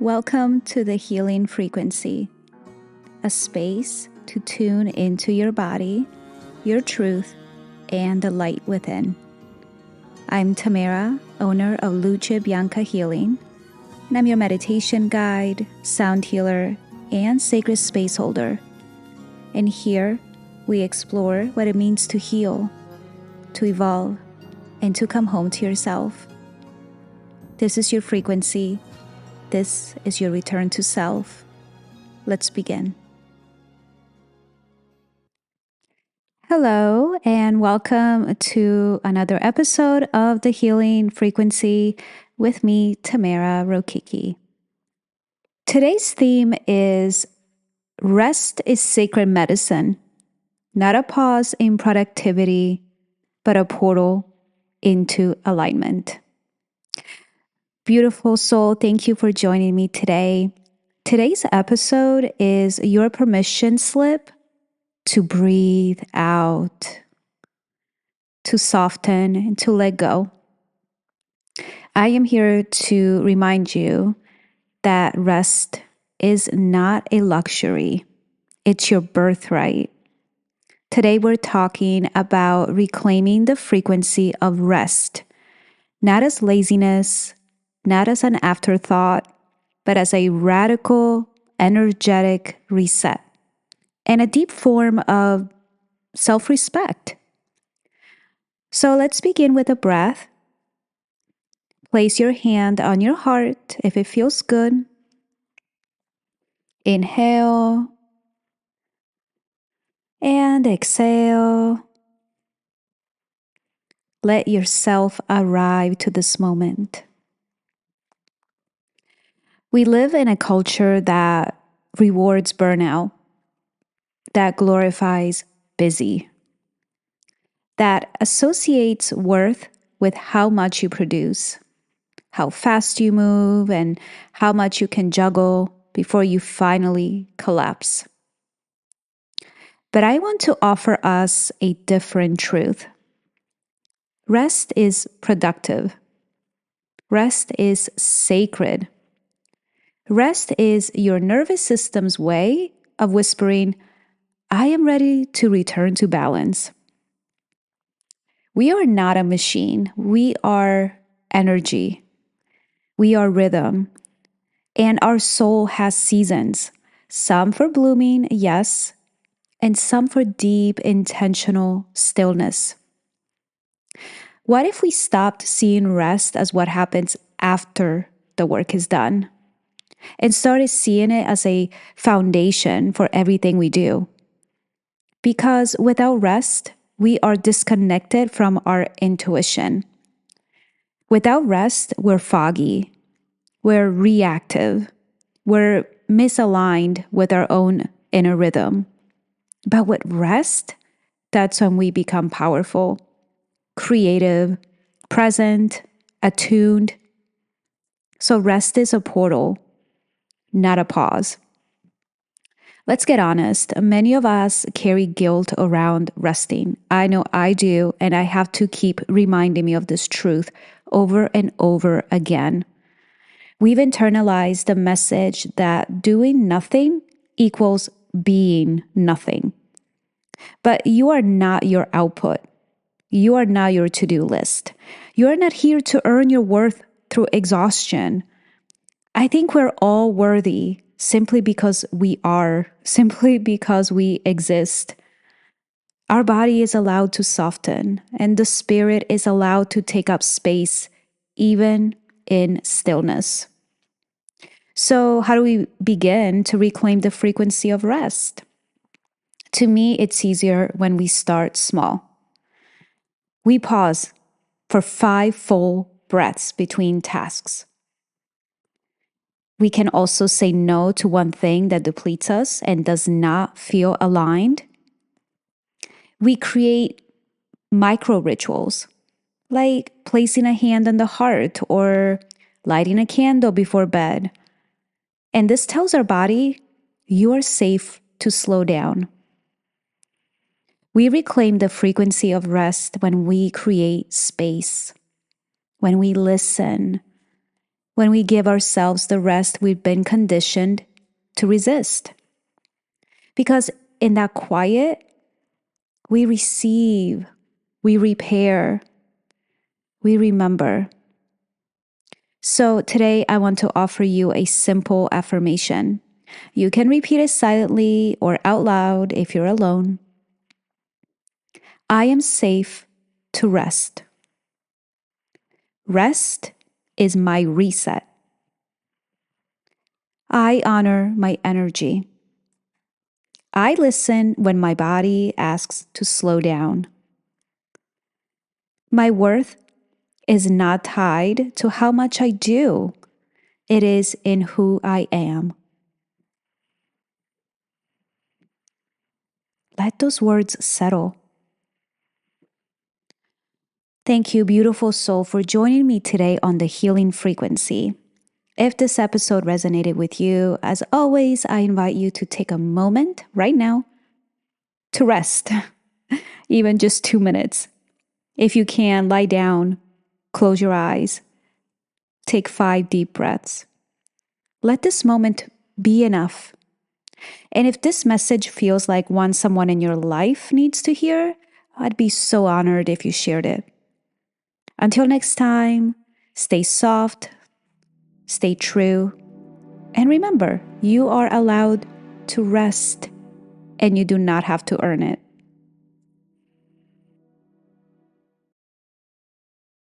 Welcome to the Healing Frequency, a space to tune into your body, your truth, and the light within. I'm Tamara, owner of Luce Bianca Healing, and I'm your meditation guide, sound healer, and sacred space holder. And here, we explore what it means to heal, to evolve, and to come home to yourself. This is your frequency. This is your return to self. Let's begin. Hello, and welcome to another episode of The Healing Frequency with me, Tamara Rokicki. Today's theme is Rest is Sacred Medicine, not a pause in productivity, but a portal into alignment. Beautiful soul, thank you for joining me today. Today's episode is your permission slip to breathe out, to soften, and to let go. I am here to remind you that rest is not a luxury, it's your birthright. Today we're talking about reclaiming the frequency of rest, not as laziness, not as an afterthought, but as a radical, energetic reset and a deep form of self-respect. So let's begin with a breath. Place your hand on your heart if it feels good. Inhale and exhale. Let yourself arrive to this moment. We live in a culture that rewards burnout, that glorifies busy, that associates worth with how much you produce, how fast you move, and how much you can juggle before you finally collapse. But I want to offer us a different truth. Rest is productive. Rest is sacred. Rest is your nervous system's way of whispering, I am ready to return to balance. We are not a machine. We are energy. We are rhythm. And our soul has seasons, some for blooming, yes, and some for deep, intentional stillness. What if we stopped seeing rest as what happens after the work is done and started seeing it as a foundation for everything we do? Because without rest, we are disconnected from our intuition. Without rest, we're foggy, we're reactive, we're misaligned with our own inner rhythm. But with rest, that's when we become powerful, creative, present, attuned. So rest is a portal, not a pause. Let's get honest. Many of us carry guilt around resting. I know I do, and I have to keep reminding me of this truth over and over again. We've internalized the message that doing nothing equals being nothing. But you are not your output. You are not your to-do list. You are not here to earn your worth through exhaustion. I think we're all worthy simply because we are, simply because we exist. Our body is allowed to soften, and the spirit is allowed to take up space, even in stillness. So, how do we begin to reclaim the frequency of rest? To me, it's easier when we start small. We pause for 5 full breaths between tasks. We can also say no to one thing that depletes us and does not feel aligned. We create micro rituals, like placing a hand on the heart or lighting a candle before bed. And this tells our body, you are safe to slow down. We reclaim the frequency of rest when we create space, when we listen, when we give ourselves the rest we've been conditioned to resist. Because in that quiet, we receive, we repair, we remember. So today, I want to offer you a simple affirmation. You can repeat it silently or out loud if you're alone. I am safe to rest. Rest is my reset. I honor my energy. I listen when my body asks to slow down. My worth is not tied to how much I do. It is in who I am. Let those words settle. Thank you, beautiful soul, for joining me today on the Healing Frequency. If this episode resonated with you, as always, I invite you to take a moment right now to rest, even just 2 minutes. If you can, lie down, close your eyes, take 5 deep breaths. Let this moment be enough. And if this message feels like one someone in your life needs to hear, I'd be so honored if you shared it. Until next time, stay soft, stay true, and remember, you are allowed to rest and you do not have to earn it.